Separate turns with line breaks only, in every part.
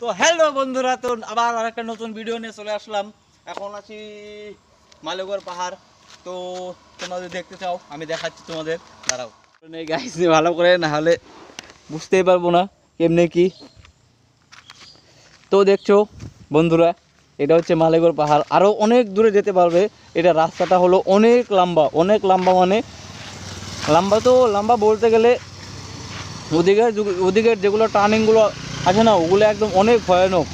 তো হ্যালো বন্ধুরা, তো আবার আরেকটা নতুন ভিডিও নিয়ে চলে আসলাম। এখন আছি মালেগড় পাহাড়। তো তোমরা যদি দেখতে চাও আমি দেখাচ্ছি তোমাদের, দাঁড়াও। গাইস ভালো করে, না হলে বুঝতেই পারবো না কেমনে কি। তো দেখছো বন্ধুরা, এটা হচ্ছে মালেগড় পাহাড়, আরও অনেক দূরে যেতে পারবে। এটা রাস্তাটা হলো অনেক লম্বা, অনেক লম্বা, মানে লম্বা তো লম্বা বলতে গেলে ওদিকের যেগুলো টার্নিংগুলো আছে না, ওগুলো একদম অনেক ভয়ানক।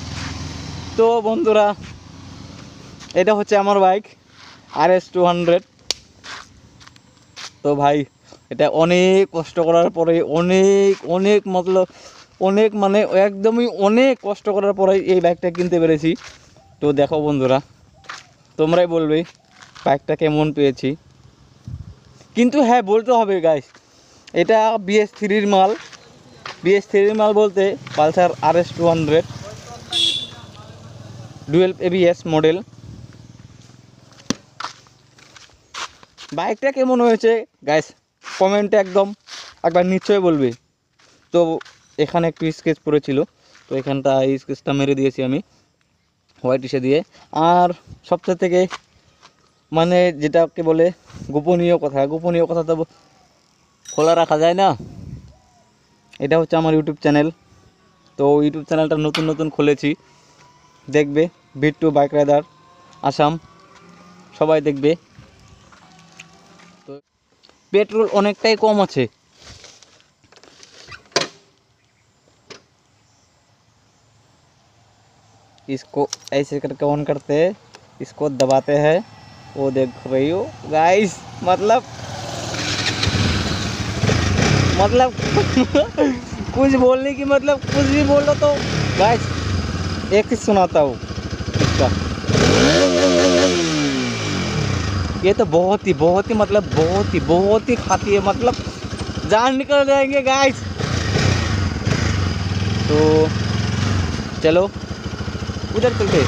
তো বন্ধুরা, এটা হচ্ছে আমার বাইক RS 200। তো ভাই, এটা অনেক কষ্ট করার পরে, অনেক অনেক মতলব অনেক মানে একদমই অনেক কষ্ট করার পরে এই বাইকটা কিনতে পেরেছি। তো দেখো বন্ধুরা, তোমরাই বলবে বাইকটা কেমন পেয়েছি। কিন্তু হ্যাঁ, বলতে হবে গাইস, এটা BS3-র মাল। BS3-র মাল বলতে Pulsar RS 200 dual ABS model. বাইকটা কেমন হয়েছে গাইস কমেন্টে একবার নিশ্চয়ই বলবে। তো এখানে একটু স্কেচ পড়েছিল, তো এখানটা এই স্কেচটা মেরে দিয়েছি আমি হোয়াইট ইসে দিয়ে। আর সবচেয়ে থেকে মানে যেটাকে বলে গোপনীয় কথা তো খোলা রাখা যায় না। এটা হচ্ছে আমার ইউটিউব চ্যানেল। তো ইউটিউব চ্যানেলটা নতুন খুলেছি, দেখবে বিট্টু বাইক রাইডার আসাম, সবাই দেখবে। তো পেট্রোল অনেকটাই কম আছে। इसको ऐसे करके ऑन करते हैं, इसको दबाते हैं। वो देख रही हो गाइस, मतलब कुछ बोलने की मतलब कुछ भी बोलो तो गाइस एक चीज सुनाता हूँ इसका। ये तो बहुत ही मतलब बहुत ही खाती है, मतलब जान निकल जाएंगे गाइस। तो चलो उधर चलते,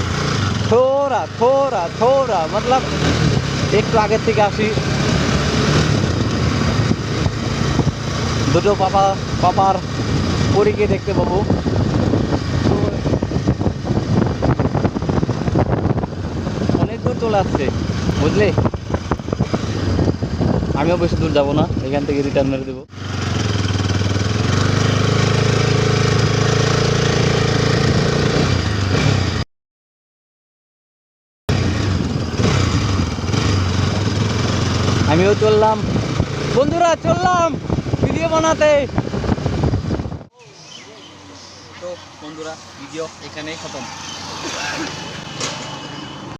थोड़ा मतलब एक तो आगे থেকে আসি। দুটো পাপার পরীকে দেখতে পাবো। অনেক দূর চলে আসছে বুঝলে, আমিও বেশি দূর যাবো না, এখান থেকে রিটার্ন মেরে দেবো। আমিও চললাম বন্ধুরা, চললাম ভিডিও বানাতে। তো বন্ধুরা, ভিডিও এখানেই খতম।